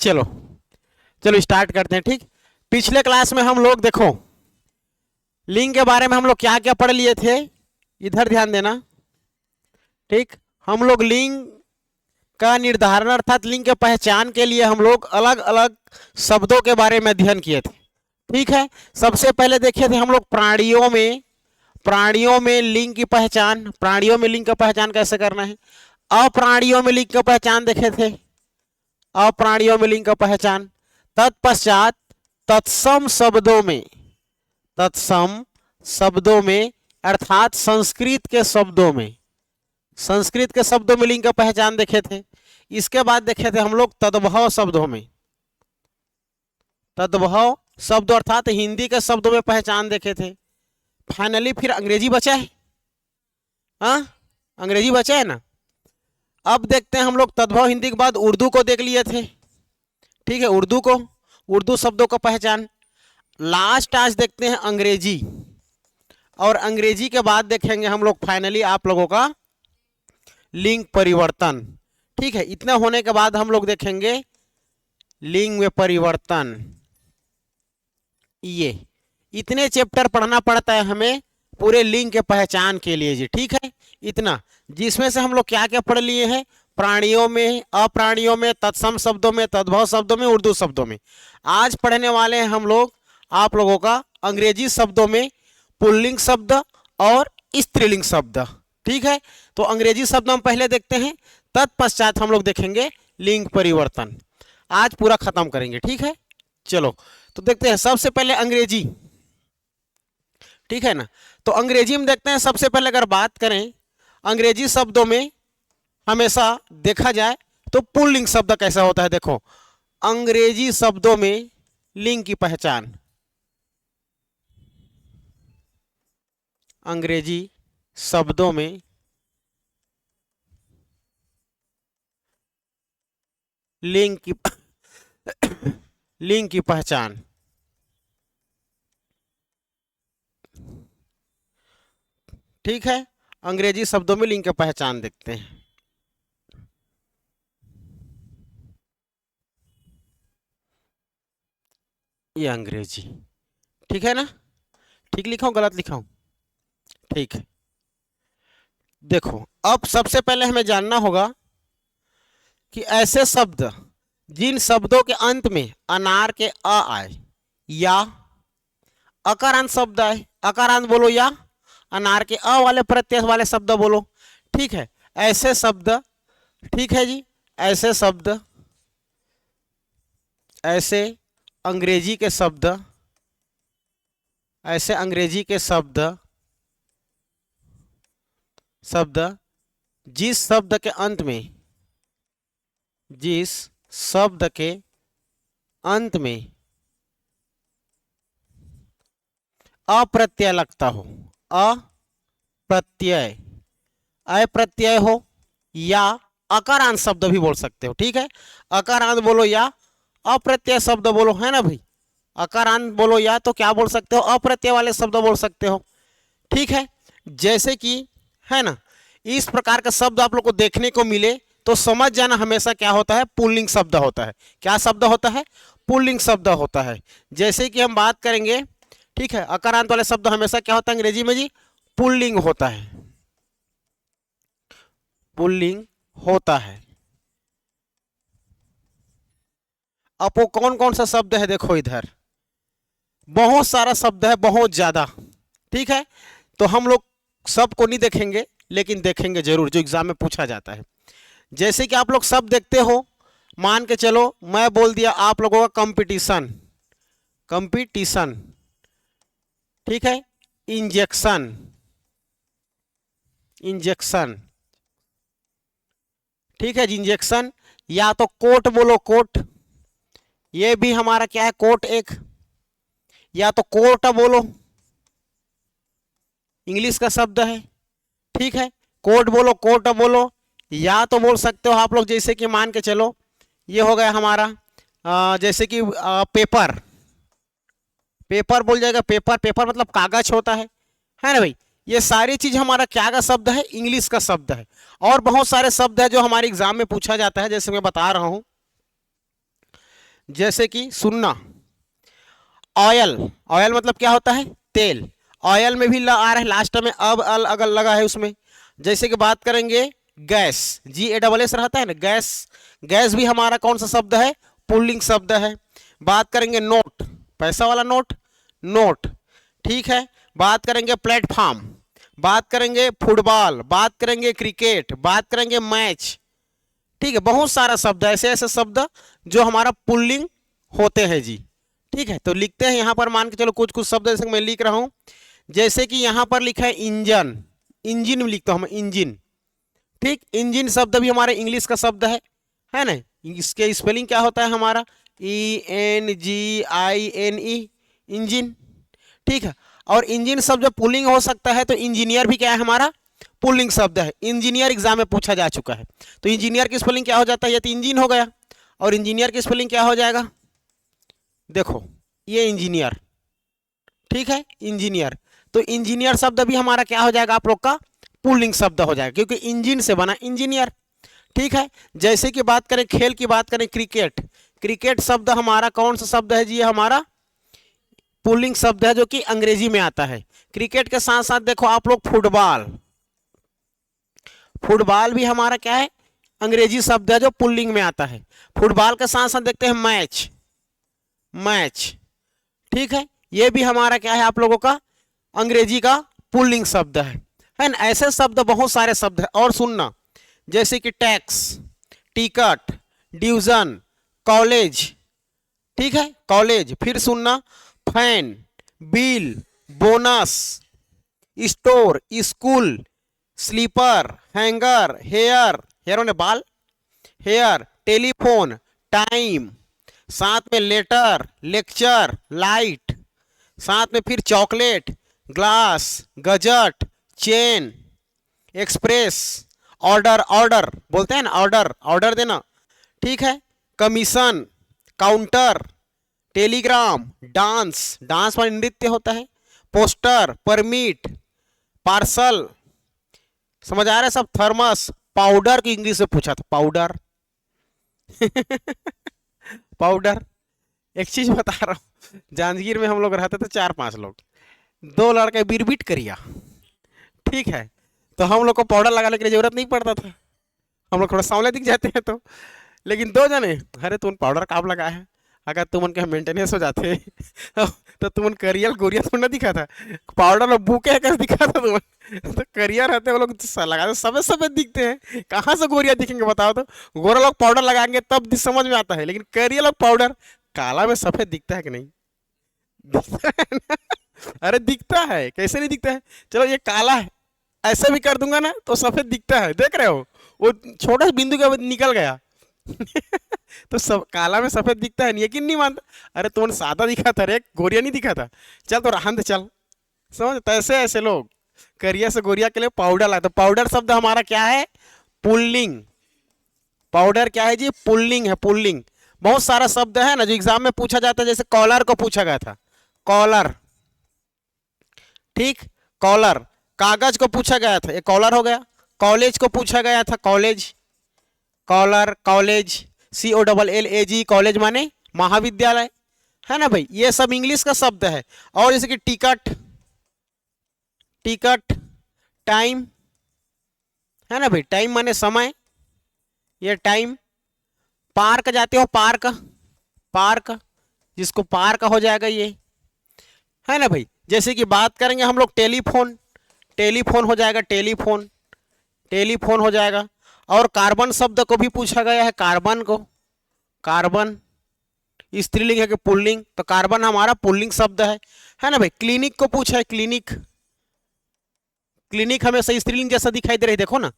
चलो चलो स्टार्ट करते हैं। ठीक, पिछले क्लास में हम लोग देखो लिंग के बारे में हम लोग क्या क्या पढ़ लिए थे, इधर ध्यान देना। ठीक, हम लोग लिंग का निर्धारण अर्थात लिंग के पहचान के लिए हम लोग अलग अलग शब्दों के बारे में अध्ययन किए थे। ठीक है, सबसे पहले देखे थे हम लोग प्राणियों में लिंग की पहचान, प्राणियों में लिंग का पहचान कैसे करना है। अप्राणियों में लिंग का पहचान देखे थे, अप्राणियों में लिंग का पहचान। तत्पश्चात तत्सम शब्दों में अर्थात संस्कृत के शब्दों में लिंग का पहचान देखे थे। इसके बाद देखे थे हम लोग तद्भव शब्द अर्थात हिंदी के शब्दों में पहचान देखे थे। फाइनली फिर अंग्रेजी बचा है, अंग्रेजी बचा है ना। अब देखते हैं हम लोग तद्भव हिंदी के बाद उर्दू को देख लिए थे। ठीक है, उर्दू शब्दों का पहचान। लास्ट आज देखते हैं अंग्रेजी, और अंग्रेजी के बाद देखेंगे हम लोग फाइनली आप लोगों का लिंग परिवर्तन। ठीक है, इतना होने के बाद हम लोग देखेंगे लिंग में परिवर्तन। ये इतने चैप्टर पढ़ना पड़ता है हमें पूरे लिंग के पहचान के लिए जी। ठीक है, इतना, जिसमें से हम लोग क्या क्या पढ़ लिए हैं, प्राणियों में, अप्राणियों में, तत्सम शब्दों में, तद्भव शब्दों में, उर्दू शब्दों में। आज पढ़ने वाले हैं हम लोग आप लोगों का अंग्रेजी शब्दों में पुल्लिंग शब्द और स्त्रीलिंग शब्द। ठीक है, तो अंग्रेजी शब्द हम पहले देखते हैं, तत्पश्चात हम लोग देखेंगे लिंग परिवर्तन। आज पूरा खत्म करेंगे। ठीक है, चलो तो देखते हैं सबसे पहले अंग्रेजी। ठीक है ना, तो अंग्रेजी में देखते हैं सबसे पहले अगर बात करें अंग्रेजी शब्दों में हमेशा देखा जाए तो पुल्लिंग शब्द कैसा होता है। देखो अंग्रेजी शब्दों में लिंग की पहचान, अंग्रेजी शब्दों में लिंग की पहचान। ठीक है, अंग्रेजी शब्दों में लिंग की पहचान देखते हैं। ये अंग्रेजी, ठीक है ना, ठीक लिखा हूं गलत लिखा हूं, ठीक है। देखो अब सबसे पहले हमें जानना होगा कि ऐसे शब्द जिन शब्दों के अंत में अनार के अ आए या अकारांत शब्द आए, अकारांत बोलो या अनार के अ वाले प्रत्यय वाले शब्द बोलो। ठीक है, ऐसे शब्द, ठीक है जी, ऐसे शब्द, ऐसे अंग्रेजी के शब्द, ऐसे अंग्रेजी के शब्द जिस शब्द के अंत में, जिस शब्द के अंत में अप्रत्यय लगता हो, अप्रत्यय हो या अकारांत शब्द भी बोल सकते हो। ठीक है, अकारांत बोलो या अप्रत्यय शब्द बोलो, है ना भाई। अकारांत बोलो या तो क्या बोल सकते हो, अप्रत्यय वाले शब्द बोल सकते हो। ठीक है, जैसे कि है ना, इस प्रकार का शब्द आप लोग को देखने को मिले तो समझ जाना हमेशा क्या होता है, पुल्लिंग शब्द होता है। क्या शब्द होता है, पुल्लिंग शब्द होता है। जैसे कि हम बात करेंगे, ठीक है, अकारांत वाले शब्द हमेशा क्या होता है अंग्रेजी में जी, पुल्लिंग होता है, पुल्लिंग होता है। अब वो कौन कौन सा शब्द है, देखो इधर बहुत सारा शब्द है, बहुत ज्यादा। ठीक है, तो हम लोग सबको नहीं देखेंगे लेकिन देखेंगे जरूर, जो एग्जाम में पूछा जाता है। जैसे कि आप लोग सब देखते हो, मान के चलो मैं बोल दिया आप लोगों का कंपटीशन, कंपटीशन, ठीक है, इंजेक्शन, इंजेक्शन, ठीक है जी, इंजेक्शन। या तो कोट बोलो, कोट, ये भी हमारा क्या है, कोट एक। या तो कोर्ट बोलो, इंग्लिश का शब्द है। ठीक है, कोट बोलो, कोट बोलो। या तो बोल सकते हो आप लोग, जैसे कि मान के चलो ये हो गया हमारा जैसे कि पेपर, पेपर बोल जाएगा, पेपर, पेपर मतलब कागज होता है ना भाई। ये सारी चीज हमारा क्या का शब्द है, इंग्लिश का शब्द है। और बहुत सारे शब्द है जो हमारे एग्जाम में पूछा जाता है, जैसे मैं बता रहा हूं जैसे कि सुनना, ऑयल, ऑयल मतलब क्या होता है, तेल। ऑयल में भी ल आ रहा है लास्ट में, अब अल अगल लगा है उसमें। जैसे कि बात करेंगे गैस, GASS रहता है ना, गैस। गैस भी हमारा कौन सा शब्द है, पुल्लिंग शब्द है। बात करेंगे नोट, पैसा वाला नोट, नोट, ठीक है। बात करेंगे प्लेटफॉर्म, बात करेंगे फुटबॉल, बात करेंगे क्रिकेट, बात करेंगे मैच, ठीक है। बहुत सारा शब्द है, ऐसे ऐसे शब्द जो हमारा पुल्लिंग होते हैं जी, ठीक है। तो लिखते हैं यहाँ पर, मान के चलो कुछ कुछ शब्द जैसे मैं लिख रहा हूँ। जैसे कि यहाँ पर लिखा है इंजन, इंजिन में लिखता हूँ मैं, इंजिन, ठीक। इंजिन शब्द भी हमारे इंग्लिश का शब्द है ना। इसके स्पेलिंग क्या होता है हमारा, ENGINE, इंजिन, ठीक है। और इंजिन शब्द जब पुलिंग हो सकता है तो इंजीनियर भी क्या है हमारा, पुलिंग शब्द है। इंजीनियर एग्जाम में पूछा जा चुका है। तो इंजीनियर की स्पेलिंग क्या हो जाता है, ये तो इंजिन हो गया, और इंजीनियर की स्पेलिंग क्या हो जाएगा, देखो ये इंजीनियर, ठीक है, इंजीनियर। तो इंजीनियर शब्द भी हमारा क्या हो जाएगा आप लोग का, पुल्लिंग शब्द हो जाएगा, क्योंकि इंजिन से बना इंजीनियर, ठीक है। जैसे कि बात करें खेल की, बात करें क्रिकेट, क्रिकेट शब्द हमारा कौन सा शब्द है जी, ये हमारा पुल्लिंग शब्द है जो कि अंग्रेजी में आता है। क्रिकेट के साथ साथ देखो आप लोग फुटबॉल, फुटबॉल भी हमारा क्या है, अंग्रेजी शब्द है जो पुल्लिंग में आता है। फुटबॉल के साथ साथ देखते हैं मैच, मैच, ठीक है। ये भी हमारा क्या है आप लोगों का, अंग्रेजी का पुल्लिंग शब्द है ना। ऐसे शब्द बहुत सारे शब्द है। और सुनना, जैसे कि टैक्स, टिकट, ड्यूजन, कॉलेज, ठीक है, कॉलेज। फिर सुनना, fan, bill, bonus, store, school, sleeper, hanger, hair, hair ने बाल, हेयर, टेलीफोन, टाइम, साथ में लेटर, लेक्चर, लाइट, साथ में फिर chocolate, glass, gazette, chain, express, order, order बोलते हैं ना, ऑर्डर, ऑर्डर देना, ठीक है। Commission, counter, Telegram, dance, dance वाला नृत्य होता है, पोस्टर, परमिट, पार्सल, समझ आ रहा है सब। थर्मस, पाउडर की इंग्लिश में पूछा था, पाउडर पाउडर। एक चीज बता रहा हूँ, जांजगीर में हम लोग रहते थे 4-5 लोग, 2 लड़के बिरबिट करिया, ठीक है। तो हम लोग को पाउडर लगाने के लिए जरूरत नहीं पड़ता था, हम लोग थोड़ा सांवले दिख जाते हैं तो। लेकिन 2 जने, अरे तुम पाउडर काब लगा है, अगर तुम उनके मेंटेनेंस हो जाते तो तुम करियल गोरिया थोड़ा दिखा था, पाउडर में बुके कैसे दिखा था तुम तो करियर रहते वो लोग लगाते सफेद सफेद दिखते हैं, कहाँ से गोरिया दिखेंगे बताओ तो। गोरा लोग पाउडर लगाएंगे तब समझ में आता है, लेकिन करिया लोग पाउडर, काला में सफेद दिखता है कि नहीं, दिखता है ना? अरे दिखता है, कैसे नहीं दिखता है। चलो ये काला है, ऐसे भी कर दूंगा ना तो सफेद दिखता है, देख रहे हो, वो छोटा बिंदु का निकल गया तो सब काला में सफेद दिखता है, यकीन नहीं मानता। अरे तुमने सादा दिखा था रे, गोरिया नहीं दिखा था, चल तो रहन दे चल, समझ। तो ऐसे ऐसे लोग करिया से गोरिया के लिए पाउडर लाते। पाउडर शब्द हमारा क्या है, पुल्लिंग। पाउडर क्या है जी, पुल्लिंग है, पुल्लिंग। बहुत सारा शब्द है ना जो एग्जाम में पूछा जाता है, जैसे कॉलर को पूछा गया था, कॉलर, ठीक, कॉलर। कागज को पूछा गया था, ये कॉलर हो गया। कॉलेज को पूछा गया था, college, collar, college, COLLAG, college माने महाविद्यालय, है ना भाई। ये सब इंग्लिश का शब्द है। और जैसे कि टिकट, टिकट, टाइम, है ना भाई, टाइम माने समय, ये टाइम। पार्क जाते हो, पार्क, पार्क, जिसको पार्क हो जाएगा ये, है ना भाई। जैसे कि बात करेंगे हम लोग टेलीफोन, टेलीफोन हो जाएगा, टेलीफोन, टेलीफोन हो जाएगा। और कार्बन शब्द को भी पूछा गया है, कार्बन को, कार्बन स्त्रीलिंग है कि पुल्लिंग, तो कार्बन हमारा पुल्लिंग शब्द है ना भाई। क्लिनिक को पूछा है, क्लिनिक, क्लिनिक हमेशा स्त्रीलिंग जैसा दिखाई दे रही, देखो ना,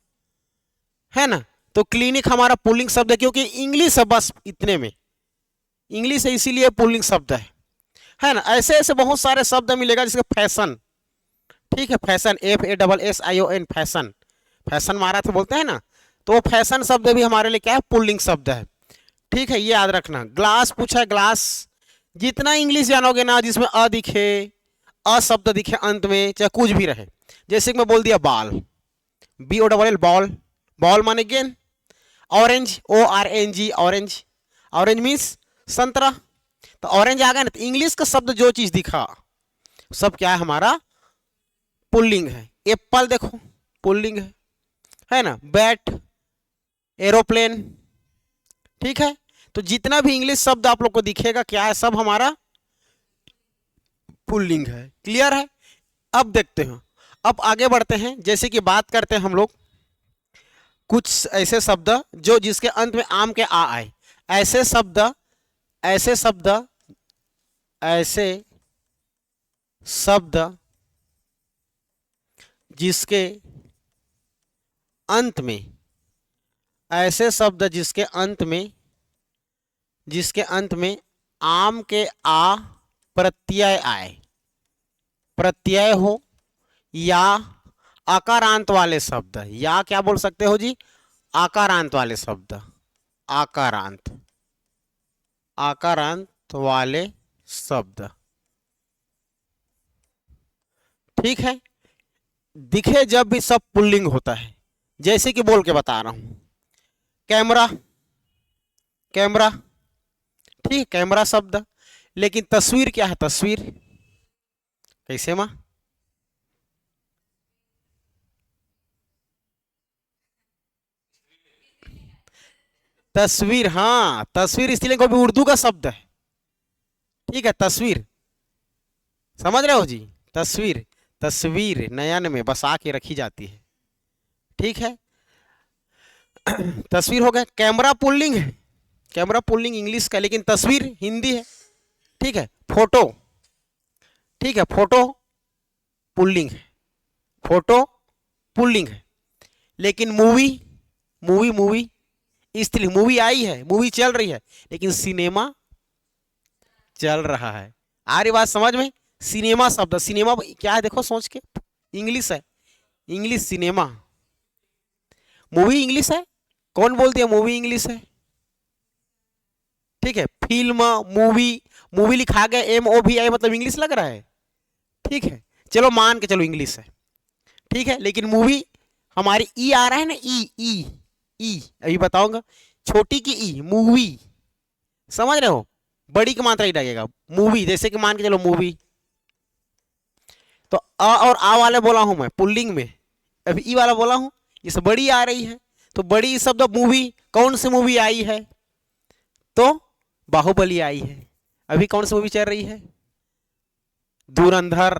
है ना। तो क्लिनिक हमारा पुल्लिंग शब्द है, क्योंकि इंग्लिश है बस इतने में, इंग्लिश है इसीलिए पुल्लिंग शब्द है ना। ऐसे ऐसे बहुत सारे शब्द मिलेगा, जैसे फैशन, ठीक है, फैशन, FASSION, फैशन, फैशन मारा था बोलते हैं ना, तो वो फैशन शब्द भी हमारे लिए क्या है, पुल्लिंग शब्द है, ठीक है, ये याद रखना। ग्लास पूछा है, ग्लास, जितना इंग्लिश जानोगे ना जिसमें अ दिखे, अ शब्द दिखे अंत में, चाहे कुछ भी रहे, जैसे कि मैं बोल दिया बॉल, BOLL, बॉल, बॉल माने गेंद। Orange, ORNG, orange, orange means संतरा। तो ऑरेंज आ गया ना, तो इंग्लिश का शब्द जो चीज दिखा सब क्या है, हमारा पुल्लिंग है। एप्पल देखो पुल्लिंग है ना। बैट, एरोप्लेन, ठीक है। तो जितना भी इंग्लिश शब्द आप लोग को दिखेगा क्या है, सब हमारा पुल्लिंग है। क्लियर है। अब देखते हैं, अब आगे बढ़ते हैं। जैसे कि बात करते हैं हम लोग कुछ ऐसे शब्द जो जिसके अंत में आम के आ आए। ऐसे शब्द, ऐसे शब्द, ऐसे शब्द जिसके अंत में, ऐसे शब्द जिसके अंत में, जिसके अंत में आम के आ प्रत्यय आए, प्रत्यय हो, या आकारांत वाले शब्द, या क्या बोल सकते हो जी, आकारांत वाले शब्द, आकारांत, आकारांत वाले शब्द, ठीक है। दिखे जब भी सब पुल्लिंग होता है। जैसे कि बोल के बता रहा हूं, कैमरा, कैमरा, ठीक, कैमरा शब्द। लेकिन तस्वीर क्या है, तस्वीर कैसे मां, तस्वीर, हाँ तस्वीर इसलिए को भी उर्दू का शब्द है, ठीक है। तस्वीर समझ रहे हो जी, तस्वीर, तस्वीर नयन में बसा के रखी जाती है, ठीक है। तस्वीर हो गया। कैमरा पुल्लिंग है, कैमरा पुल्लिंग इंग्लिश का, लेकिन तस्वीर हिंदी है, ठीक है। फोटो, ठीक है, फोटो पुल्लिंग है, फोटो पुल्लिंग है। लेकिन मूवी, मूवी, मूवी स्त्री, मूवी आई है, मूवी चल रही है, लेकिन सिनेमा चल रहा है। आ रही बात समझ में। सिनेमा शब्द, सिनेमा क्या है देखो सोच के, इंग्लिश है, इंग्लिश सिनेमा। मूवी इंग्लिश है, कौन बोल दिया मूवी इंग्लिश है, ठीक है। फिल्म, मूवी, मूवी लिखा गया MOVI मतलब इंग्लिश लग रहा है, ठीक है। चलो मान के चलो इंग्लिश है, ठीक है। लेकिन मूवी हमारी ई आ रहा है ना, ई ई ई, अभी बताऊंगा। छोटी की ई, मूवी, समझ रहे हो। बड़ी की मात्रा ही लगेगा, मूवी। जैसे कि मान के चलो मूवी, तो अ और आ वाले बोला हूं मैं पुल्लिंग में, अभी ई वाला बोला हूं, इस बड़ी आ रही है। तो बड़ी शब्द मूवी, कौन सी मूवी आई है, तो बाहुबली आई है। अभी कौन सी मूवी चल रही है, धुरंधर,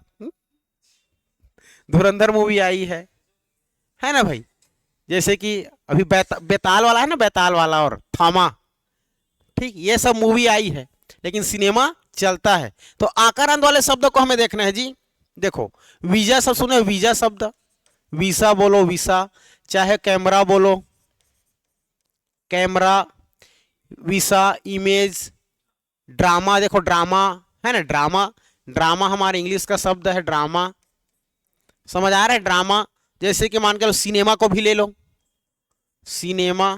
धुरंधर मूवी आई है ना भाई। जैसे कि अभी बेताल वाला है ना, बेताल वाला और थामा, ठीक, ये सब मूवी आई है, लेकिन सिनेमा चलता है। तो आकारांत वाले शब्द को हमें देखना है जी। देखो वीजा सब सुने, वीजा शब्द, वीसा बोलो, वीसा, चाहे कैमरा बोलो, कैमरा, वीसा, इमेज, ड्रामा, देखो ड्रामा है ना, ड्रामा, ड्रामा हमारे इंग्लिश का शब्द है, ड्रामा, समझ आ रहा है, ड्रामा। जैसे कि मान के लो सिनेमा को भी ले लो, सिनेमा।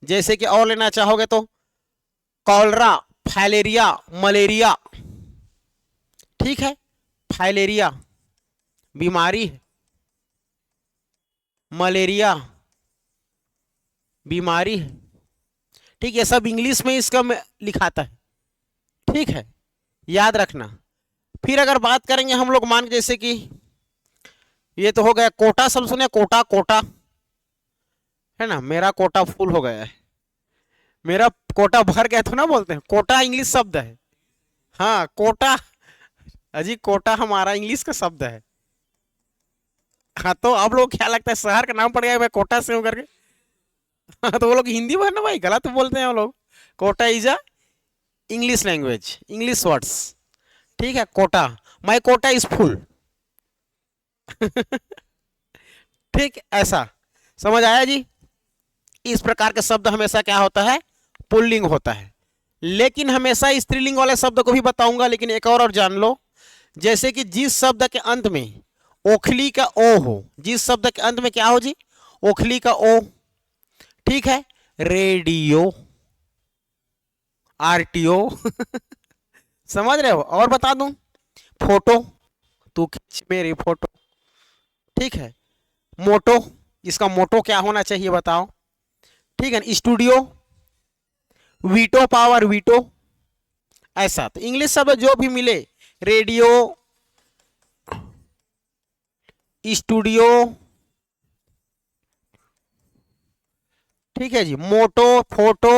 जैसे कि और लेना चाहोगे तो कॉलरा, फाइलेरिया, मलेरिया, ठीक है। फाइलेरिया बीमारी है, मलेरिया बीमारी है, ठीक, ये सब इंग्लिश में इसका लिखाता है, ठीक है, याद रखना। फिर अगर बात करेंगे हम लोग, मान जैसे कि ये तो हो गया कोटा, सब सुने कोटा, कोटा है ना, मेरा कोटा फुल हो गया है, मेरा कोटा भर गया तो ना बोलते हैं, कोटा इंग्लिश शब्द है, हाँ कोटा, अजी कोटा हमारा इंग्लिश का शब्द है। हाँ तो अब लोग क्या लगता है शहर का नाम पड़ गया मैं कोटा से हूं करके। हाँ तो वो लोग हिंदी में ना भाई गलत बोलते हैं वो लोग। Quota is a English language, English words, ठीक है। Quota, my quota is full, ठीक, ऐसा समझ आया जी। इस प्रकार के शब्द हमेशा क्या होता है, पुल्लिंग होता है। लेकिन हमेशा स्त्रीलिंग वाले शब्द को भी बताऊंगा, लेकिन एक और जान लो। जैसे कि जिस शब्द के अंत में ओखली का ओ हो, जिस शब्द के अंत में क्या हो जी, ओखली का ओ, ठीक है। रेडियो, RTO समझ रहे हो। और बता दूं, फोटो, तू खींच मेरी फोटो, ठीक है। मोटो, इसका मोटो क्या होना चाहिए बताओ, ठीक है। स्टूडियो, वीटो पावर, वीटो, ऐसा। तो इंग्लिश शब्द जो भी मिले, रेडियो, स्टूडियो, ठीक है जी, मोटो, फोटो,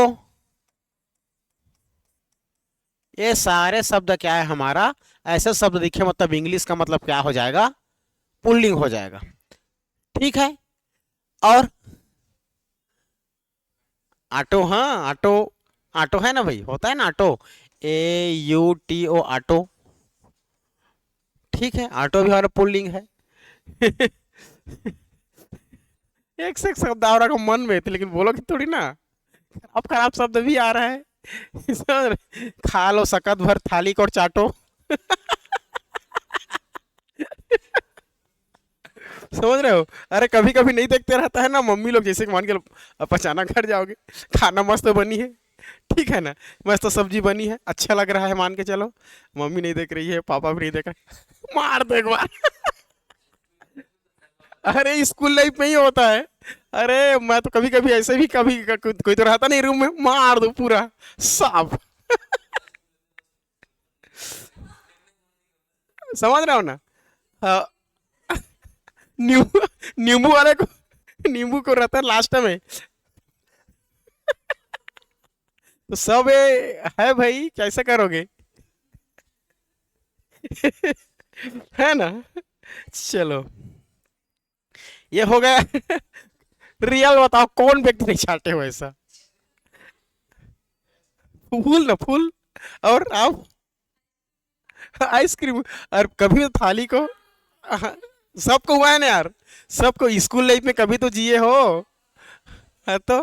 ये सारे शब्द क्या है हमारा, ऐसे शब्द दिखे मतलब इंग्लिश का मतलब क्या हो जाएगा, पुल्लिंग हो जाएगा। ठीक है। और ऑटो, हाँ ऑटो, ऑटो है ना भाई, होता है ना ऑटो, AUTO, ऑटो। ठीक है, ऑटो भी हमारा पुल्लिंग है। एक से एक शब्द आ रहा मन में थे, लेकिन बोलोगे थोड़ी ना। अब खराब शब्द भी आ रहा है। समझ रहे? खा लो सकत भर थाली को और चाटो। समझ रहे हो? अरे कभी कभी नहीं देखते रहता है ना मम्मी लोग, जैसे कि मान के लो, अब अचानक घर जाओगे, खाना मस्त बनी है, ठीक है ना, मस्त सब्जी बनी है, अच्छा लग रहा है, मान के चलो, मम्मी नहीं देख रही है, पापा भी नहीं देख रहे, मार दो एक बार। अरे स्कूल लाइफ में ही होता है। अरे मैं तो कभी कभी ऐसे भी, कभी कोई तो रहता नहीं रूम में, मार दो पूरा साफ। समझ रहे हो ना? हाँ, नींबू, नींबू वाले को, नींबू को रहता है लास्ट में। तो सब ये है भाई, कैसे करोगे? है ना? चलो, ये हो गया। रियल बताओ, कौन व्यक्ति नहीं चाहते हो ऐसा? फूल ना फूल। और आप आइसक्रीम, और कभी तो थाली को, सबको हुआ है ना यार, सबको स्कूल लाइफ में कभी तो जिए हो, है तो।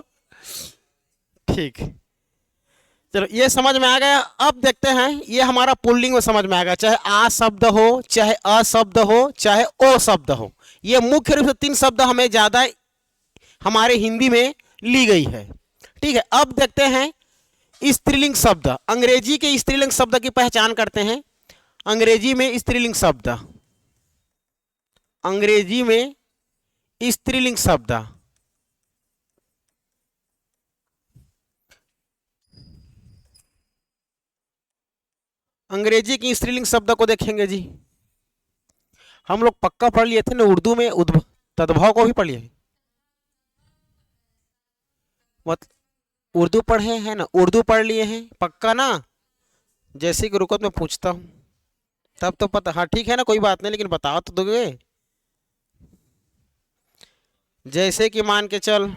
ठीक, चलो ये समझ में आ गया। अब देखते हैं, ये हमारा पुल्लिंग में समझ में आ गया, चाहे आ शब्द हो, चाहे अ शब्द हो, चाहे ओ शब्द हो, ये मुख्य रूप से तीन शब्द हमें ज्यादा हमारे हिंदी में ली गई है। ठीक है, अब देखते हैं स्त्रीलिंग शब्द, अंग्रेजी के स्त्रीलिंग शब्द की पहचान करते हैं। अंग्रेजी में स्त्रीलिंग शब्द, अंग्रेजी में स्त्रीलिंग शब्द, अंग्रेजी की स्त्रीलिंग शब्द को देखेंगे जी। हम लोग पक्का पढ़ लिए थे ना उर्दू में, उद्भव तद्भव को भी पढ़ लिए, मत उर्दू पढ़े हैं ना, उर्दू पढ़ लिए हैं पक्का ना। जैसे कि रुको तो मैं पूछता हूँ, तब तो पता, हाँ ठीक है ना, कोई बात नहीं, लेकिन बताओ तो दोगे। जैसे कि मान के चल,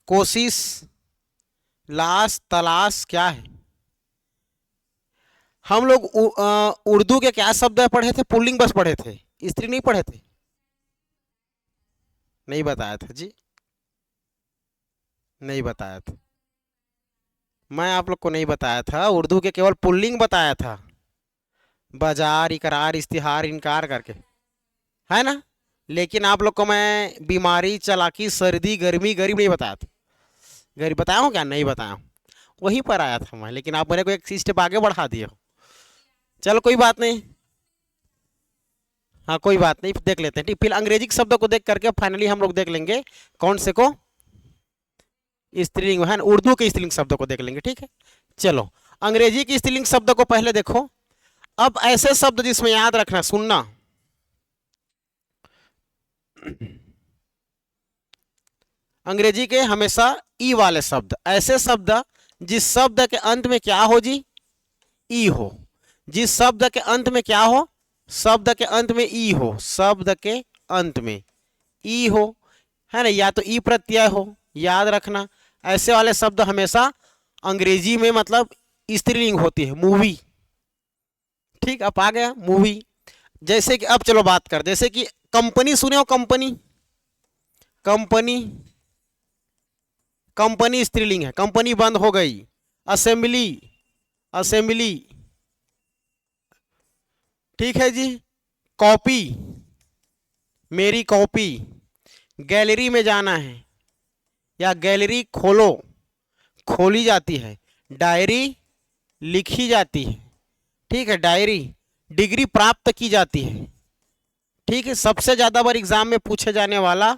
कोशिश, लाश, तलाश क्या है? हम लोग उर्दू के क्या शब्द पढ़े थे, पुल्लिंग बस पढ़े थे, स्त्री नहीं पढ़े थे। नहीं बताया था जी, नहीं बताया था, मैं आप लोग को नहीं बताया था, उर्दू के केवल पुल्लिंग बताया था, बाजार, इकरार, इश्तिहार, इनकार करके, है ना। लेकिन आप लोग को मैं बीमारी, चालाकी, सर्दी, गर्मी, गरीब नहीं बताया था। गरीब बताया हूँ क्या? नहीं बताया हूँ, वहीं पर आया था मैं, लेकिन आप मेरे को एक स्टेप आगे बढ़ा दिए हो। चलो कोई बात नहीं, हाँ कोई बात नहीं, देख लेते हैं। ठीक, फिर अंग्रेजी के शब्द को देख करके फाइनली हम लोग देख लेंगे कौन से को स्त्रीलिंग है ना, उर्दू के स्त्रीलिंग शब्द को देख लेंगे। ठीक है, चलो अंग्रेजी की स्त्रीलिंग शब्द को पहले देखो। अब ऐसे शब्द जिसमें याद रखना, सुनना, अंग्रेजी के हमेशा ई वाले शब्द, ऐसे शब्द जिस शब्द के अंत में क्या हो जी, ई हो, जिस शब्द के अंत में क्या हो, शब्द के अंत में ई हो, शब्द के अंत में ई हो, है ना, या तो ई प्रत्यय हो, याद रखना। ऐसे वाले शब्द हमेशा अंग्रेजी में मतलब स्त्रीलिंग होती है। मूवी, ठीक, अब आ गया मूवी। जैसे कि अब चलो बात कर, जैसे कि कंपनी, सुने हो कंपनी, कंपनी, कंपनी स्त्रीलिंग है, कंपनी बंद हो गई। असेंबली, असेंबली, ठीक है जी। कॉपी, मेरी कॉपी, गैलरी में जाना है या गैलरी खोलो, खोली जाती है। डायरी, लिखी जाती है, ठीक है, डायरी। डिग्री प्राप्त की जाती है, ठीक है, सबसे ज्यादा बार एग्जाम में पूछे जाने वाला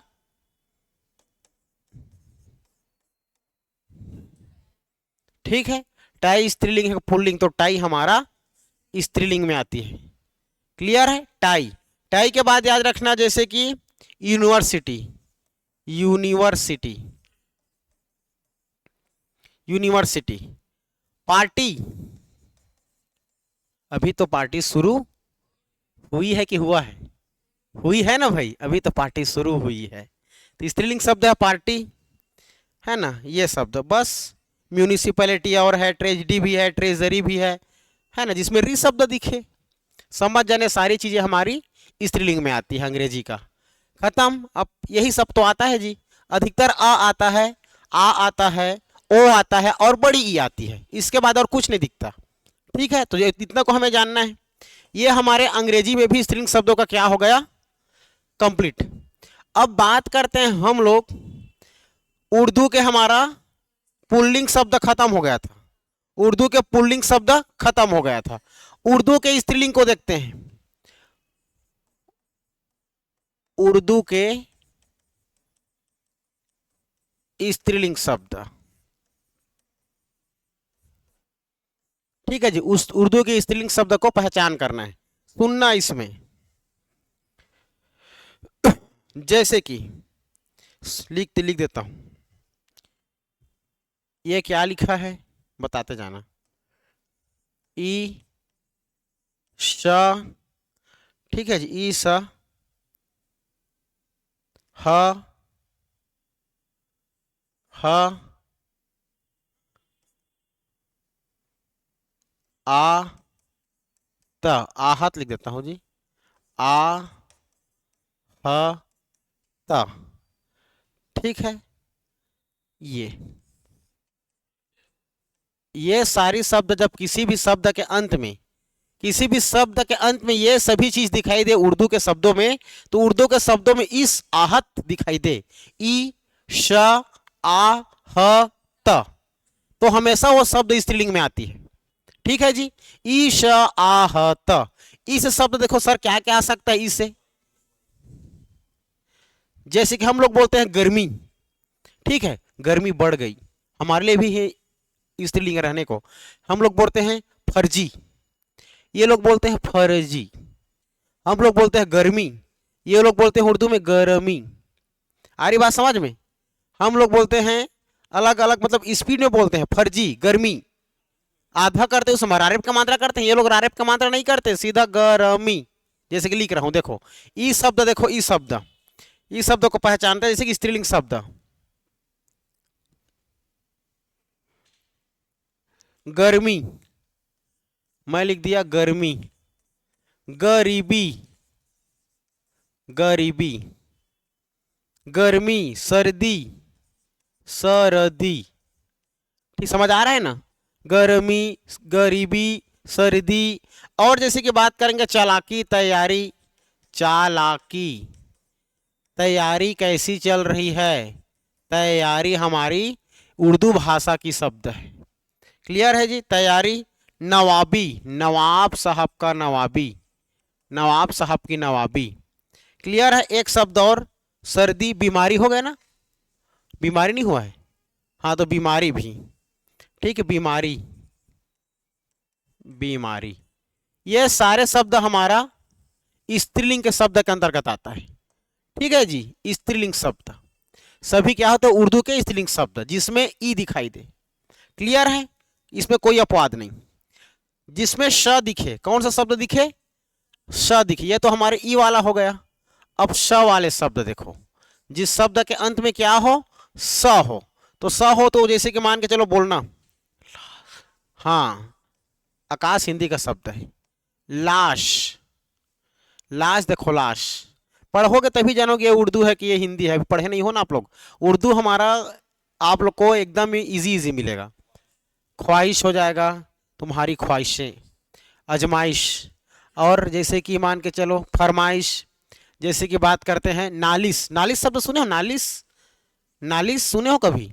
ठीक है। टाई स्त्रीलिंग है पुल्लिंग, तो टाई हमारा स्त्रीलिंग में आती है। क्लियर है? टाई। टाई के बाद याद रखना जैसे कि यूनिवर्सिटी, यूनिवर्सिटी, यूनिवर्सिटी। पार्टी, अभी तो पार्टी शुरू हुई है कि हुआ है? हुई है ना भाई, अभी तो पार्टी शुरू हुई है। तो स्त्रीलिंग शब्द है पार्टी, है ना, ये शब्द बस। म्यूनिसिपैलिटी और है, ट्रेजडी भी है, ट्रेजरी भी है ना, जिसमें री शब्द दिखे। समझ जाने सारी चीजें हमारी स्त्रीलिंग में आती है अंग्रेजी का। खत्म। अब यही सब तो आता है जी। अधिकतर आ आता है, आ आता है, ओ आता है और बड़ी ई आती है, इसके बाद और कुछ नहीं दिखता। ठीक है, तो ये इतना को हमें जानना है। ये हमारे अंग्रेजी में भी स्त्रीलिंग शब्दों का क्या हो गया, कंप्लीट। अब बात करते हैं हम लोग उर्दू के। हमारा पुल्लिंग शब्द खत्म हो गया था, उर्दू के पुल्लिंग शब्द खत्म हो गया था। उर्दू के स्त्रीलिंग को देखते हैं। उर्दू के स्त्रीलिंग शब्द, ठीक है जी। उस उर्दू के स्त्रीलिंग शब्द को पहचान करना है, सुनना इसमें। जैसे कि लिख देता हूं, ये क्या लिखा है बताते जाना। ई श, ठीक है जी, ई स, ह, ह, आ, त, आहत लिख देता हूं जी। आ, ह, त, ठीक है। ये सारी शब्द जब किसी भी शब्द के अंत में, किसी भी शब्द के अंत में ये सभी चीज दिखाई दे उर्दू के शब्दों में, तो उर्दू के शब्दों में इस आहत दिखाई दे, ई श, आ, ह, त, तो हमेशा वो शब्द स्त्रीलिंग में आती है। ठीक है जी। ई श, आ, ह, त। इस शब्द देखो सर क्या क्या आ सकता है इससे। जैसे कि हम लोग बोलते हैं गर्मी, ठीक है, गर्मी बढ़ गई, हमारे लिए भी है स्त्रीलिंग रहने को। हम लोग बोलते हैं फर्जी, ये लोग बोलते हैं फर्जी। हम लोग बोलते हैं गर्मी, ये लोग बोलते हैं उर्दू में गर्मी। आ रही बात समझ में? हम लोग बोलते हैं अलग अलग, मतलब स्पीड में बोलते हैं, फर्जी, गर्मी। आधा करते उस रारेप का मात्रा करते हैं, ये लोग रारेप का मात्रा नहीं करते, सीधा गर्मी। जैसे कि लिख रहा हूं देखो, ई शब्द देखो, ई शब्द, ई शब्द को पहचानते हैं जैसे कि स्त्रीलिंग शब्द। गर्मी, मैं लिख दिया गर्मी। गरीबी, गरीबी। गर्मी, सर्दी, सरदी। ठीक, समझ आ रहा है ना? गर्मी, गरीबी, सर्दी। और जैसे कि बात करेंगे चालाकी, तैयारी, चालाकी, तैयारी कैसी चल रही है, तैयारी हमारी उर्दू भाषा की शब्द है। क्लियर है जी? तैयारी। नवाबी, नवाब साहब का नवाबी, नवाब साहब की नवाबी। क्लियर है? एक शब्द और, सर्दी, बीमारी हो गया ना, बीमारी नहीं हुआ है, हाँ तो बीमारी भी, ठीक है, बीमारी, बीमारी। ये सारे शब्द हमारा स्त्रीलिंग के शब्द के अंतर्गत आता है। ठीक है जी, स्त्रीलिंग शब्द सभी क्या होते हैं, उर्दू के स्त्रीलिंग शब्द जिसमें ई दिखाई दे। क्लियर है? इसमें कोई अपवाद नहीं। जिसमें श दिखे, कौन सा शब्द दिखे, श दिखे, ये तो हमारे ई वाला हो गया। अब श वाले शब्द देखो, जिस शब्द के अंत में क्या हो, स हो, तो स हो तो जैसे कि मान के चलो बोलना, हाँ, आकाश हिंदी का शब्द है। लाश, लाश देखो, लाश पढ़ोगे तभी जानोगे ये उर्दू है कि ये हिंदी है। पढ़े नहीं हो ना आप लोग, उर्दू हमारा आप लोग को एकदम इजी इजी मिलेगा। ख्वाहिश हो जाएगा, तुम्हारी ख्वाहिशें, अजमाइश, और जैसे कि मान के चलो फरमाइश। जैसे कि बात करते हैं नालिश, नालिश शब्द सुने हो, नालिश, नालिश सुने हो कभी?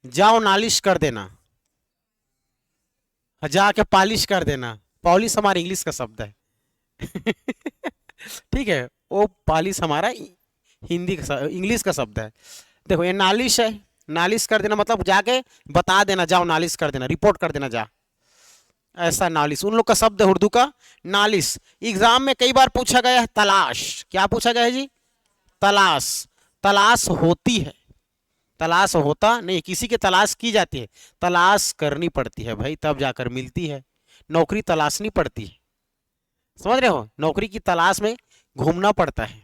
जाओ नालिश कर देना, जाके पॉलिश कर देना, पॉलिश हमारे इंग्लिश का शब्द है। ठीक ठीक है, वो पालिश हमारा हिंदी का इंग्लिश का शब्द है। देखो ये नालिश है, नालिश कर देना मतलब जाके बता देना, जाओ नालिश कर देना, रिपोर्ट कर देना जा, ऐसा नालिश उन लोग का शब्द है उर्दू का, नालिश। एग्जाम में कई बार पूछा गया है तलाश, क्या पूछा गया है जी? तलाश। तलाश होती है, तलाश होता नहीं, किसी की तलाश की जाती है, तलाश करनी पड़ती है भाई, तब जाकर मिलती है। नौकरी तलाशनी पड़ती है, समझ रहे हो? नौकरी की तलाश में घूमना पड़ता है,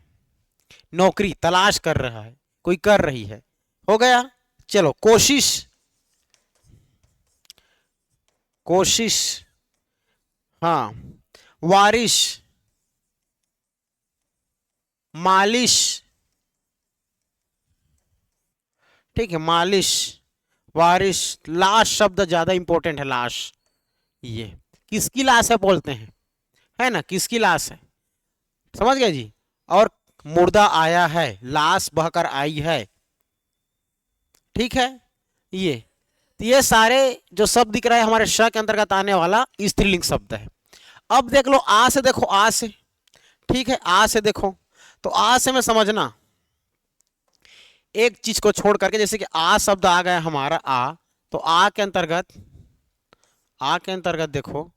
नौकरी तलाश कर रहा है, कोई कर रही है। हो गया। चलो कोशिश, कोशिश, हाँ। वारिश, मालिश, ठीक है, मालिश, वारिश। लाश शब्द ज्यादा इंपॉर्टेंट है, लाश। ये किसकी लाश है बोलते हैं, है ना, किसकी लाश है, समझ गए जी? और मुर्दा आया है, लाश बहकर आई है, ठीक है। ये तो ये सारे जो शब्द दिख रहा है हमारे श के अंतर्गत आने वाला स्त्रीलिंग शब्द है। अब देख लो आ से, देखो आ से, ठीक है, आ से देखो, तो आ से में समझना एक चीज को छोड़ करके, जैसे कि आ शब्द आ गया हमारा आ, तो आ के अंतर्गत, आ के अंतर्गत देखो,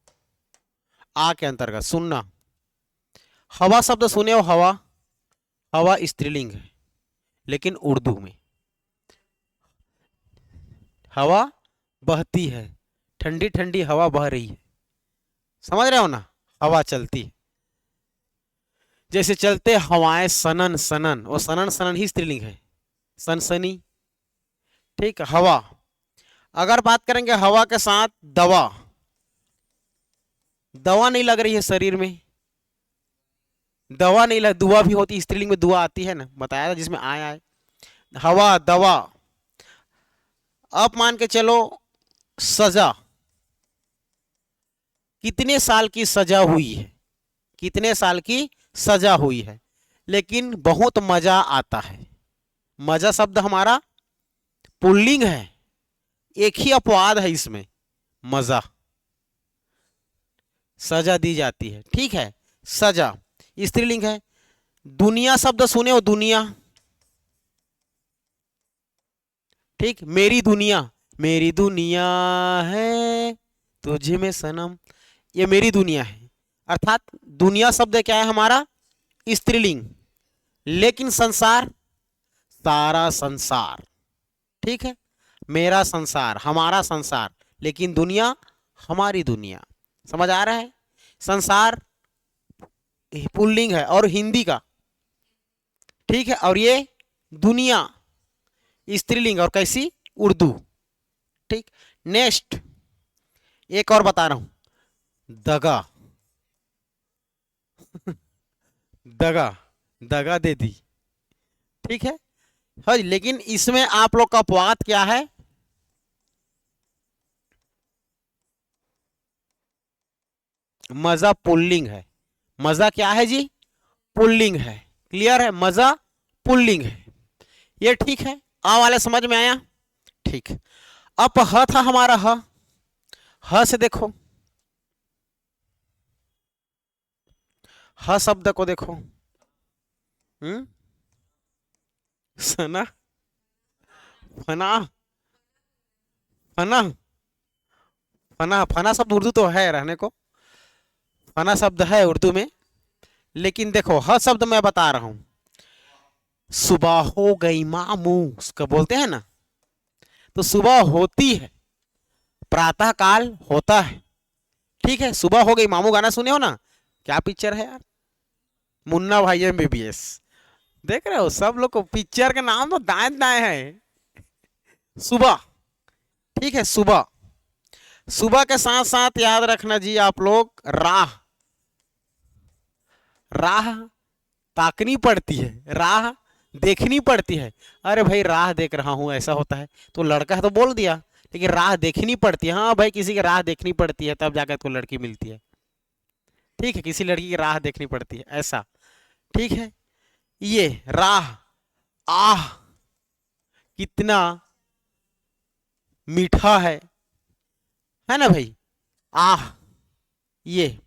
आ के अंतर्गत सुनना, हवा शब्द सुने हो, हवा, हवा स्त्रीलिंग है, लेकिन उर्दू में हवा बहती है, ठंडी ठंडी हवा बह रही है, समझ रहे हो ना, हवा चलती है, जैसे चलते हवाएं सनन सनन, वो सनन सनन ही स्त्रीलिंग है, सनसनी, ठीक है। हवा, अगर बात करेंगे हवा के साथ दवा, दवा नहीं लग रही है शरीर में, दवा नहीं लग, दुआ भी होती है स्त्रीलिंग में, दुआ आती है ना, बताया था जिसमें आया है, हवा दवा। अब मान के चलो सजा, कितने साल की सजा हुई है, कितने साल की सजा हुई है, लेकिन बहुत मजा आता है, मजा शब्द हमारा पुल्लिंग है, एक ही अपवाद है इसमें, मजा, सजा दी जाती है, ठीक है, सजा स्त्रीलिंग है। दुनिया शब्द सुने हो, दुनिया, ठीक, मेरी दुनिया, मेरी दुनिया है तुझे में सनम, ये मेरी दुनिया है, अर्थात दुनिया शब्द क्या है हमारा स्त्रीलिंग, लेकिन संसार, सारा संसार, ठीक है, मेरा संसार, हमारा संसार, लेकिन दुनिया, हमारी दुनिया, समझ आ रहा है? संसार पुल्लिंग है और हिंदी का, ठीक है, और ये दुनिया स्त्रीलिंग, और कैसी, उर्दू, ठीक। नेक्स्ट एक और बता रहा हूं, दगा, दगा, दगा दे दी, ठीक है। हाँ, लेकिन इसमें आप लोग का अपवाद क्या है, मजा पुल्लिंग है, मजा क्या है जी, पुल्लिंग है, क्लियर है, मजा पुल्लिंग है, ये ठीक है, आ वाले समझ में आया, ठीक। अब ह था हमारा, ह से देखो, ह शब्द को देखो, सना, फना, फना, फना, फना शब्द उर्दू तो है रहने को, फना शब्द है उर्दू में, लेकिन देखो ह शब्द मैं बता रहा हूं, सुबह हो गई मामू उसका बोलते हैं ना, तो सुबह होती है, प्रातः काल होता है, ठीक है, सुबह हो गई मामू गाना सुने हो ना, क्या पिक्चर है यार, मुन्ना भाई MBBS, देख रहे हो सब लोग को पिक्चर के नाम तो दाएं दाएं है। सुबह, ठीक है, सुबह, सुबह के साथ साथ याद रखना जी आप लोग, राह, राह ताकनी पड़ती है, राह देखनी पड़ती है, अरे भाई राह देख रहा हूं ऐसा होता है, तो लड़का है तो बोल दिया, लेकिन राह देखनी पड़ती है, हाँ भाई किसी की राह देखनी पड़ती है तब जाकर तो लड़की मिलती है, ठीक है, किसी लड़की की राह देखनी पड़ती है ऐसा, ठीक है। ये राह, आह कितना मीठा है ना भाई, आह, ये,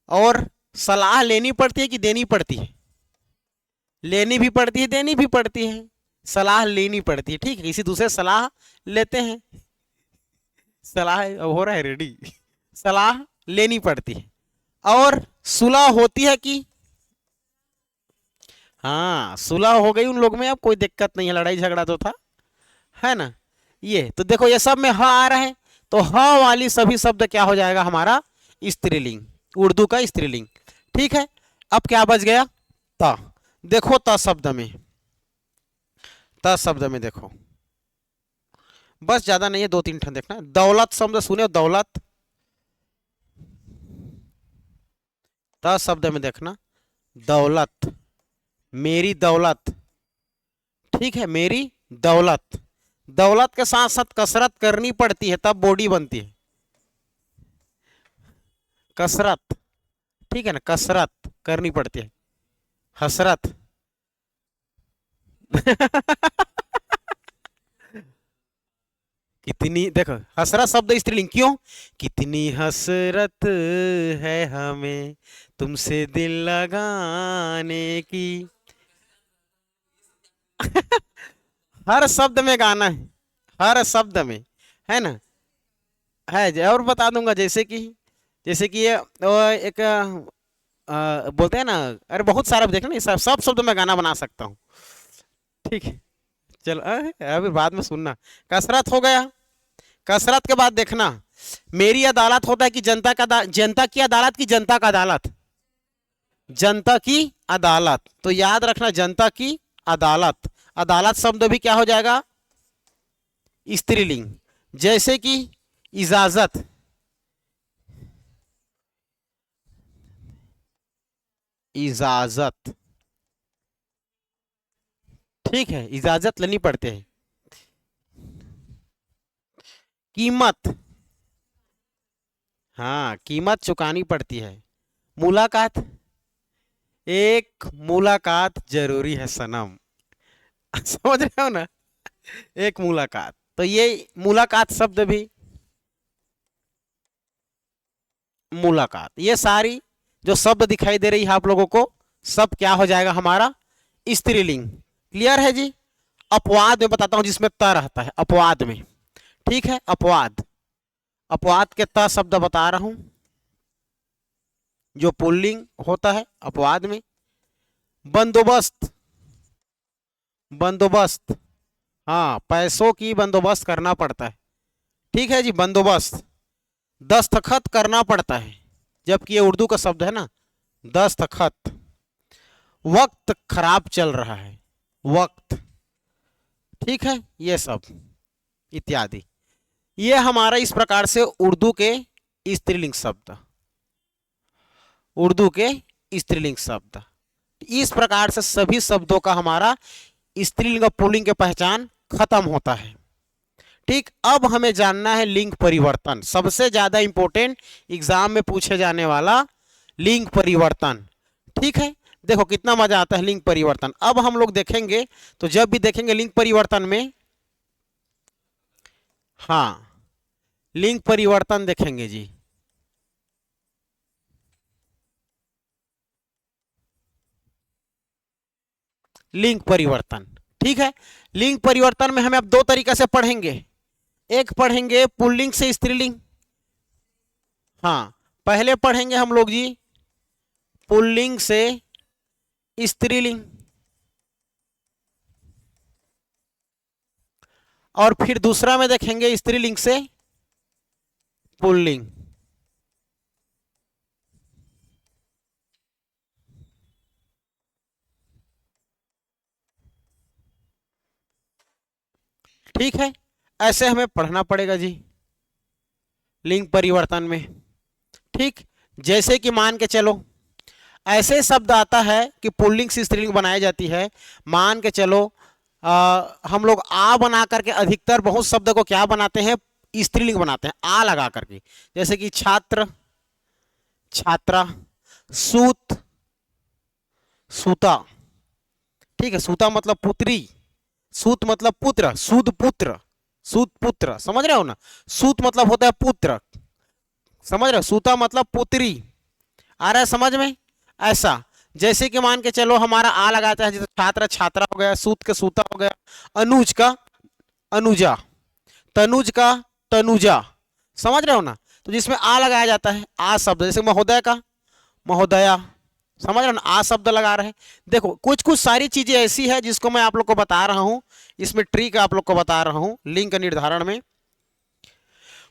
और सलाह लेनी पड़ती है कि देनी पड़ती है? लेनी भी पड़ती है, देनी भी पड़ती है। सलाह लेनी पड़ती है, ठीक है, किसी दूसरे सलाह लेते हैं। सलाह अब हो रहा है रेडी। सलाह लेनी पड़ती है। और सुलह होती है कि, हाँ सुलह हो गई उन लोग में, अब कोई दिक्कत नहीं है, लड़ाई झगड़ा तो था, है ना। ये तो देखो ये सब में ह आ रहा है, तो ह वाली सभी शब्द क्या हो जाएगा हमारा? स्त्रीलिंग, उर्दू का स्त्रीलिंग। ठीक है, अब क्या बच गया? त। देखो त शब्द में, त शब्द में देखो, बस ज्यादा नहीं है, दो तीन ठन देखना। दौलत शब्द सुने हो? दौलत, त शब्द में देखना, दौलत, मेरी दौलत, ठीक है, मेरी दौलत। दौलत के साथ साथ कसरत करनी पड़ती है तब बॉडी बनती है। कसरत, ठीक है ना, कसरत करनी पड़ती है। हसरत। कितनी, देखो हसरत शब्द स्त्रीलिंग क्यों? कितनी हसरत है हमें तुमसे दिल लगाने की। हर शब्द में गाना है, हर शब्द में, है ना। है और बता दूंगा, जैसे कि ये एक बोलते हैं ना, अरे बहुत सारा देखना, सब सब शब्द में गाना बना सकता हूँ। ठीक है, चलो अभी बाद में सुनना। कसरत हो गया। कसरत के बाद देखना, मेरी अदालत होता है कि जनता का जनता की अदालत की जनता का अदालत? जनता की अदालत, तो याद रखना जनता की अदालत। अदालत शब्द भी क्या हो जाएगा? स्त्रीलिंग। जैसे कि इजाजत, इजाजत, ठीक है, इजाजत लेनी पड़ते हैं। कीमत, हाँ कीमत चुकानी पड़ती है। मुलाकात, एक मुलाकात जरूरी है सनम। समझ रहे हो ना, एक मुलाकात, तो ये मुलाकात शब्द भी, मुलाकात, ये सारी जो शब्द दिखाई दे रही है आप लोगों को, सब क्या हो जाएगा हमारा? स्त्रीलिंग। क्लियर है जी। अपवाद में बताता हूं जिसमें त रहता है, अपवाद में, ठीक है, अपवाद, अपवाद के त शब्द बता रहा हूं, जो पुल्लिंग होता है अपवाद में। बंदोबस्त, बंदोबस्त, हाँ पैसों की बंदोबस्त करना पड़ता है, ठीक है जी, बंदोबस्त। दस्तखत करना पड़ता है, जबकि ये उर्दू का शब्द है ना, दस्तखत। वक्त खराब चल रहा है, वक्त, ठीक है, ये सब इत्यादि। ये हमारा इस प्रकार से उर्दू के स्त्रीलिंग शब्द, उर्दू के स्त्रीलिंग शब्द। इस प्रकार से सभी शब्दों का हमारा स्त्रीलिंग और पुल्लिंग की पहचान खत्म होता है। ठीक, अब हमें जानना है लिंग परिवर्तन, सबसे ज्यादा इंपॉर्टेंट एग्जाम में पूछे जाने वाला लिंग परिवर्तन। ठीक है, देखो कितना मजा आता है लिंग परिवर्तन। अब हम लोग देखेंगे, तो जब भी देखेंगे लिंग परिवर्तन में, हाँ लिंग परिवर्तन देखेंगे जी। लिंग परिवर्तन, ठीक है, लिंग परिवर्तन में हमें अब दो तरीके से पढ़ेंगे। एक पढ़ेंगे पुल्लिंग से स्त्रीलिंग, हाँ पहले पढ़ेंगे हम लोग जी पुल्लिंग से स्त्रीलिंग, और फिर दूसरा में देखेंगे स्त्रीलिंग से पुल्लिंग। ठीक है, ऐसे हमें पढ़ना पड़ेगा जी लिंग परिवर्तन में। ठीक, जैसे कि मान के चलो ऐसे शब्द आता है कि पुल्लिंग से स्त्रीलिंग बनाई जाती है। मान के चलो हम लोग आ बना करके अधिकतर बहुत शब्द को क्या बनाते हैं? स्त्रीलिंग बनाते हैं, आ लगा करके। जैसे कि छात्र, छात्रा, सूत, सूता, ठीक है, सूता मतलब पुत्री, सूत मतलब पुत्र, सूद पुत्र, सूत पुत्र, समझ रहे हो ना। सूत मतलब होता है पुत्र, समझ रहे हो, सूता मतलब पुत्री, आ रहा है समझ में। ऐसा। जैसे कि मान के चलो हमारा आ लगाता है, जैसे छात्र छात्रा हो गया, सूत के सूता हो गया, अनुज का अनुजा, तनुज का तनुजा, समझ रहे हो ना। तो जिसमें आ लगाया जाता है आ शब्द, जैसे महोदय का महोदया, समझ रहे हो ना, आ शब्द लगा रहे हैं। देखो कुछ कुछ सारी चीजें ऐसी है जिसको मैं आप लोग को बता रहा हूं, इसमें ट्रिक आप लोग को बता रहा हूं लिंग निर्धारण में।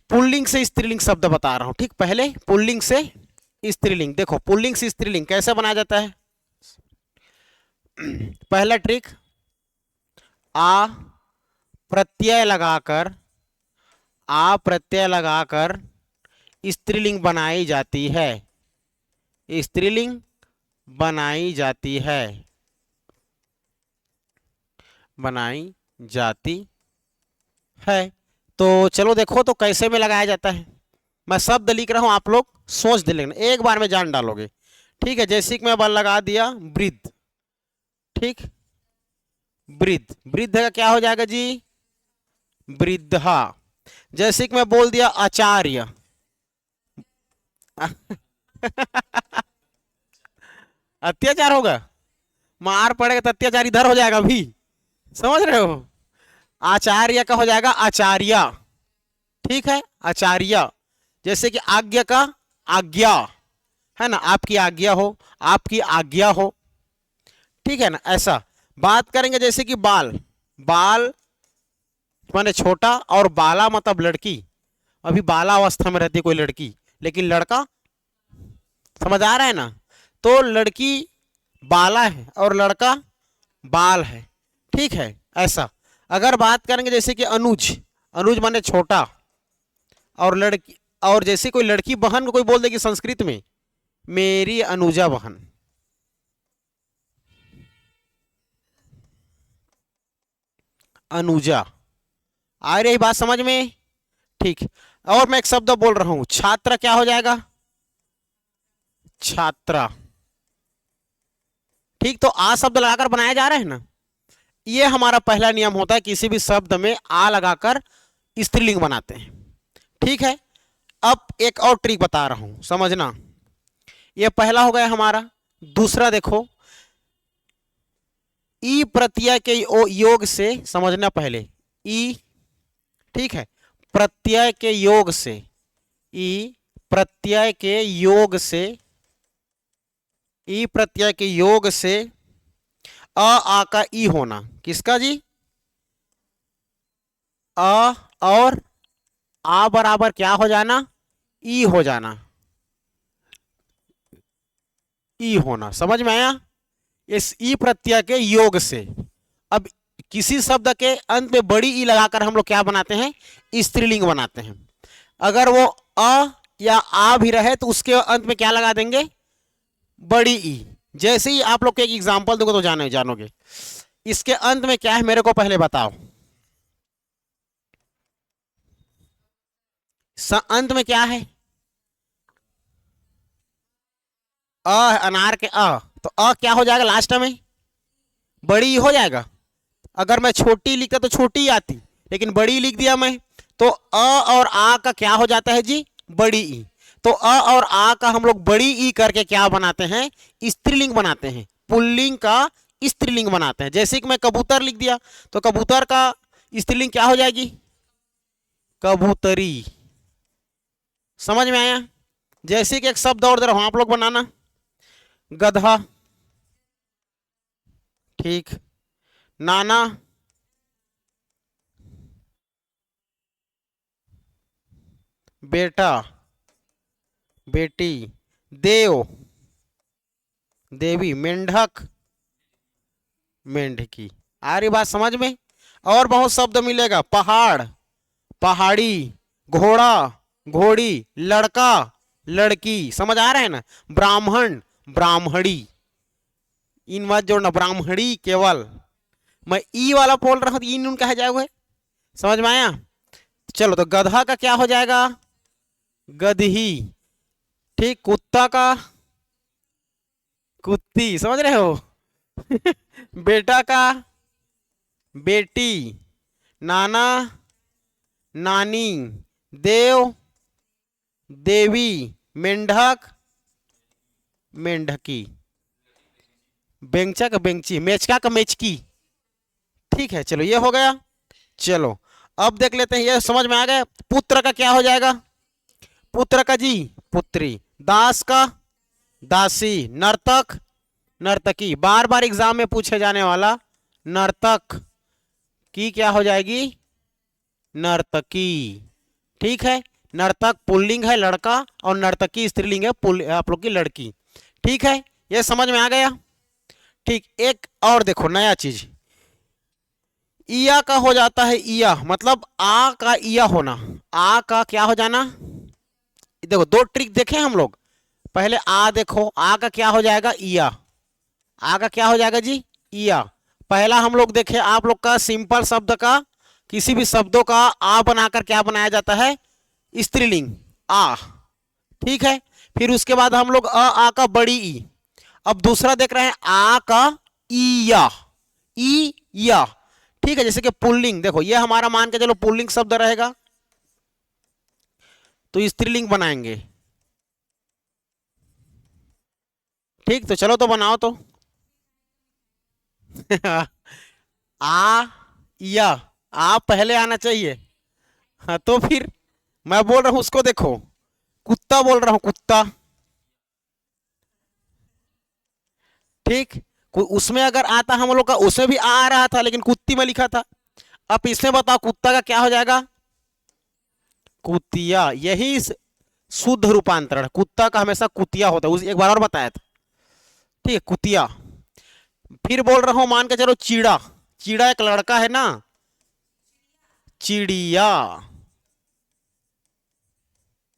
पुल्लिंग से स्त्रीलिंग शब्द बता रहा हूं, ठीक। पहले पुल्लिंग से स्त्रीलिंग, देखो पुल्लिंग से स्त्रीलिंग कैसे बनाया जाता है। पहला ट्रिक, आ प्रत्यय लगाकर, आ प्रत्यय लगाकर स्त्रीलिंग बनाई जाती है, स्त्रीलिंग बनाई जाती है, बनाई जाती है। तो चलो देखो तो कैसे में लगाया जाता है। मैं शब्द लिख रहा हूं, आप लोग सोच दे लेना, एक बार में जान डालोगे, ठीक है। जैसे कि मैं बल लगा दिया वृद्ध, ठीक, वृद्ध, वृद्ध का क्या हो जाएगा जी, वृद्धा। जैसे कि मैं बोल दिया आचार्य अत्याचार होगा, मार पड़ेगा तो अत्याचार इधर हो जाएगा भी, समझ रहे हो। आचार्य का हो जाएगा आचार्य, ठीक है, आचार्य। जैसे कि आज्ञा का आज्ञा, है ना, आपकी आज्ञा हो, आपकी आज्ञा हो, ठीक है ना। ऐसा बात करेंगे जैसे कि बाल, बाल माने छोटा, और बाला मतलब लड़की, अभी बालावस्था में रहती है कोई लड़की, लेकिन लड़का, समझ आ रहा है ना। तो लड़की बाला है और लड़का बाल है, ठीक है। ऐसा अगर बात करेंगे जैसे कि अनुज, अनुज माने छोटा, और लड़की, और जैसे कोई लड़की बहन को कोई बोल देगी संस्कृत में, मेरी अनुजा बहन, अनुजा। आ रही बात समझ में, ठीक। और मैं एक शब्द बोल रहा हूं, छात्र क्या हो जाएगा, छात्रा, ठीक। तो आ शब्द लगाकर बनाया जा रहा है ना, ये हमारा पहला नियम होता है, किसी भी शब्द में आ लगाकर स्त्रीलिंग बनाते हैं, ठीक है। अब एक और ट्रिक बता रहा हूं, समझना। ये पहला हो गया हमारा। दूसरा देखो, ई प्रत्यय के योग से, समझना पहले, ई, ठीक है, प्रत्यय के योग से, ई प्रत्यय के योग से, ई प्रत्यय के योग से आ का ई होना, किसका जी, अ और आ बराबर क्या हो जाना, ई हो जाना, ई होना, समझ में आया। इस ई प्रत्यय के योग से, अब किसी शब्द के अंत में बड़ी ई लगाकर हम लोग क्या बनाते हैं, स्त्रीलिंग बनाते हैं। अगर वो अ या आ भी रहे तो उसके अंत में क्या लगा देंगे, बड़ी ई। जैसे ही आप लोग को एक एग्जांपल दूंगा तो जानोगे। इसके अंत में क्या है मेरे को पहले बताओ, अंत में क्या है, अनार के तो क्या हो जाएगा लास्ट में, बड़ी हो जाएगा। अगर मैं छोटी लिखता तो छोटी आती, लेकिन बड़ी लिख दिया मैं, तो और आ का क्या हो जाता है जी, बड़ी ई। तो और आ का हम लोग बड़ी ई करके क्या बनाते हैं, स्त्रीलिंग बनाते हैं, पुल्लिंग का स्त्रीलिंग बनाते हैं। जैसे कि मैं कबूतर लिख दिया तो कबूतर का स्त्रीलिंग क्या हो जाएगी, कबूतरी, समझ में आया। जैसे कि एक शब्द और दे रहा हूं, आप लोग बनाना, गधा, ठीक, नाना, बेटा, बेटी, देव, देवी, मेंढक, मेंढकी। आ रही बात समझ में। और बहुत शब्द मिलेगा, पहाड़, पहाड़ी, घोड़ा, घोड़ी, लड़का, लड़की, समझ आ रहा है ना। ब्राह्मण, ब्राह्मणी, इन मत जोड़ना, ब्राह्मणी केवल। मैं ई वाला बोल रहा हूं तो इन कहा जाएगा, समझ में आया। चलो तो गधा का क्या हो जाएगा, गधी, ठीक। कुत्ता का कुत्ती, समझ रहे हो। बेटा का बेटी, नाना, नानी, देव, देवी, मेंढक, मेंढकी। बेंगचा का बेंगची, मेचका का मेचकी। ठीक है, चलो ये हो गया। चलो अब देख लेते हैं, ये समझ में आ गया। पुत्र का क्या हो जाएगा? पुत्र का जी पुत्री, दास का दासी, नर्तक नर्तकी, बार बार एग्जाम में पूछे जाने वाला नर्तक की क्या हो जाएगी? नर्तकी। ठीक है, नर्तक पुल्लिंग है लड़का, और नर्तकी स्त्रीलिंग है आप लोग की लड़की। ठीक है, ये समझ में आ गया। ठीक, एक और देखो नया चीज, इया का हो जाता है इया, मतलब आ का इया होना, आ का क्या हो जाना। देखो दो ट्रिक देखे हम लोग। पहले आ देखो, आ का क्या हो जाएगा? इया। आ का क्या हो जाएगा जी? इया। पहला हम लोग देखे आप लोग का सिंपल शब्द का, किसी भी शब्दों का आ बनाकर क्या बनाया जाता है? स्त्रीलिंग आ। ठीक है, फिर उसके बाद हम लोग आ का बड़ी ई। अब दूसरा देख रहे हैं आ का ईया, ई या। ठीक है, जैसे कि पुल्लिंग, देखो ये हमारा मान के चलो पुल्लिंग शब्द रहेगा, तो स्त्रीलिंग बनाएंगे। ठीक, तो चलो तो बनाओ तो। आ या, आ पहले आना चाहिए। हाँ तो फिर मैं बोल रहा हूं उसको देखो, कुत्ता बोल रहा हूं, कुत्ता। ठीक, उसमें अगर आता हम लोग का, उसमें भी आ रहा था लेकिन कुत्ती में लिखा था। अब इसमें बताओ कुत्ता का क्या हो जाएगा? कुतिया। यही शुद्ध रूपांतरण, कुत्ता का हमेशा कुतिया होता है, उस एक बार और बताया था। ठीक है, कुतिया। फिर बोल रहा हूं मान के चलो चीड़ा, चीड़ा एक लड़का है ना, चिड़िया।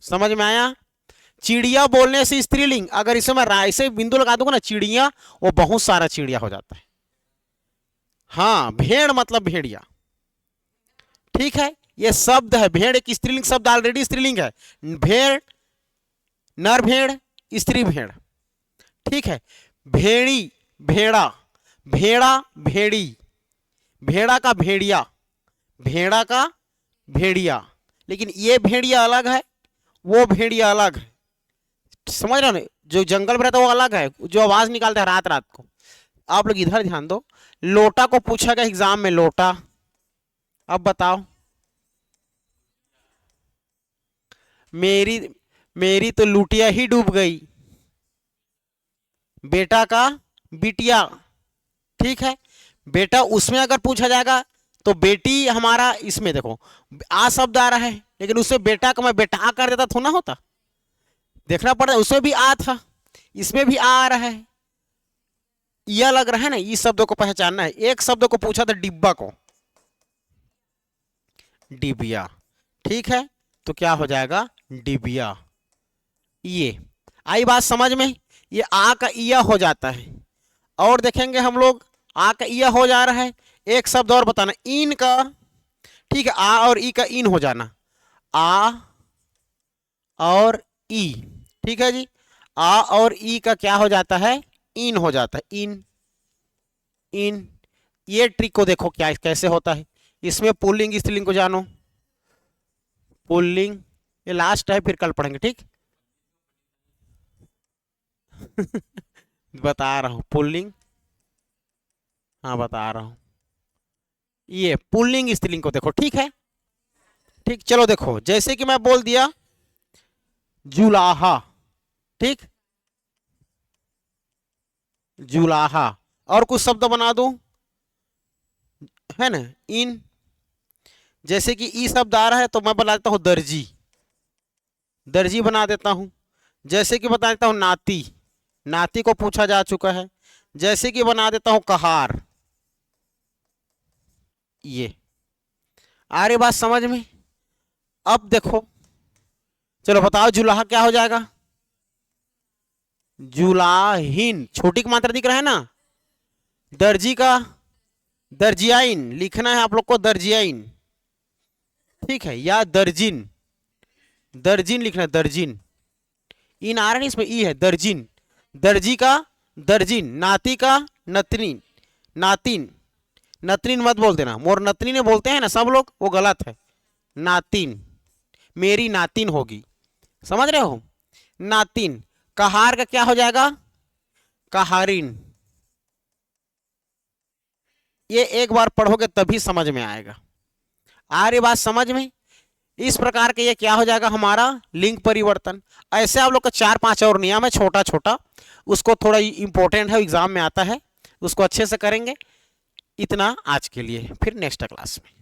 समझ में आया? चिड़िया बोलने से स्त्रीलिंग, अगर इसमें मैं राय से बिंदु लगा दूंगा ना, चिड़िया, वो बहुत सारा चिड़िया हो जाता है। हाँ, भेड़ मतलब भेड़िया। ठीक है, ये शब्द है भेड़, एक स्त्रीलिंग शब्द ऑलरेडी स्त्रीलिंग है। भेड़, नर भेड़, स्त्री भेड़। ठीक है, भेड़ी, भेड़ा, भेड़ा, भेड़ी, भेड़ा का भेड़िया, भेड़ा का भेड़िया। लेकिन ये भेड़िया अलग है, वो भेड़िया अलग है। समझ रहे हो? जो जंगल में रहता है वो अलग है, जो आवाज निकालता है रात रात को। आप लोग इधर ध्यान दो, लोटा को पूछा गया एग्जाम में, लोटा। अब बताओ, मेरी मेरी तो लुटिया ही डूब गई। बेटा का बिटिया। ठीक है, बेटा उसमें अगर पूछा जाएगा तो बेटी हमारा, इसमें देखो आ शब्द आ रहा है, लेकिन उसमें बेटा का मैं बेटा कर देता थोड़ा ना होता, देखना पड़ता है। उसमें भी आ था, इसमें भी आ रहा है, यह लग रहा है ना, इस शब्दों को पहचानना है। एक शब्द को पूछा था डिब्बा को, डिबिया। ठीक है, तो क्या हो जाएगा? डिबिया। ये आई बात समझ में? ये आ का इया हो जाता है। और देखेंगे हम लोग, आ का इया हो जा रहा है। एक शब्द और बताना, इन का। ठीक है, आ और ई का इन हो जाना, आ और ई। ठीक है जी, आ और ई का क्या हो जाता है? इन हो जाता है, इन इन। ये ट्रिक को देखो क्या कैसे होता है। इसमें पुल्लिंग स्त्रीलिंग को जानो, पुल्लिंग, ये लास्ट है, फिर कल पढ़ेंगे। ठीक बता रहा हूँ पुल्लिंग, हाँ बता रहा हूँ। ये पुल्लिंग स्त्रीलिंग को देखो, ठीक है। ठीक, चलो देखो, जैसे कि मैं बोल दिया जुलाहा। ठीक, जुलाहा। और कुछ शब्द बना दूं, है ना, इन। जैसे कि ई शब्द आ रहा है तो मैं बना देता हूं दर्जी, दर्जी बना देता हूं। जैसे कि बता देता हूं नाती, नाती को पूछा जा चुका है। जैसे कि बना देता हूं कहार। ये आ रही बात समझ में? अब देखो, चलो बताओ जुलाहा क्या हो जाएगा? जुलाहिन, छोटी की मात्रा दिख रहा है ना। दर्जी का दर्जियाइन लिखना है आप लोग को, दर्जियाइन। ठीक है, या दर्जिन, दर्जिन लिखना है, दर्जिन। इन आ रहा है इसमें, ई है, दर्जिन। दर्जी का दर्जिन, नाती का नतनीन, नातिन। नतनीन मत बोल देना, मोर नतनी ने बोलते हैं ना सब लोग, वो गलत है। नातिन, मेरी नातिन होगी। समझ रहे हो? नातिन। कहार का क्या हो जाएगा? कहारिन, ये एक बार पढ़ोगे तभी समझ में आएगा। आ रही बात समझ में? इस प्रकार के ये क्या हो जाएगा हमारा लिंग परिवर्तन। ऐसे आप लोग का 4-5 और नियम है छोटा छोटा, उसको थोड़ा इंपॉर्टेंट है, एग्जाम में आता है, उसको अच्छे से करेंगे। इतना आज के लिए, फिर नेक्स्ट क्लास में।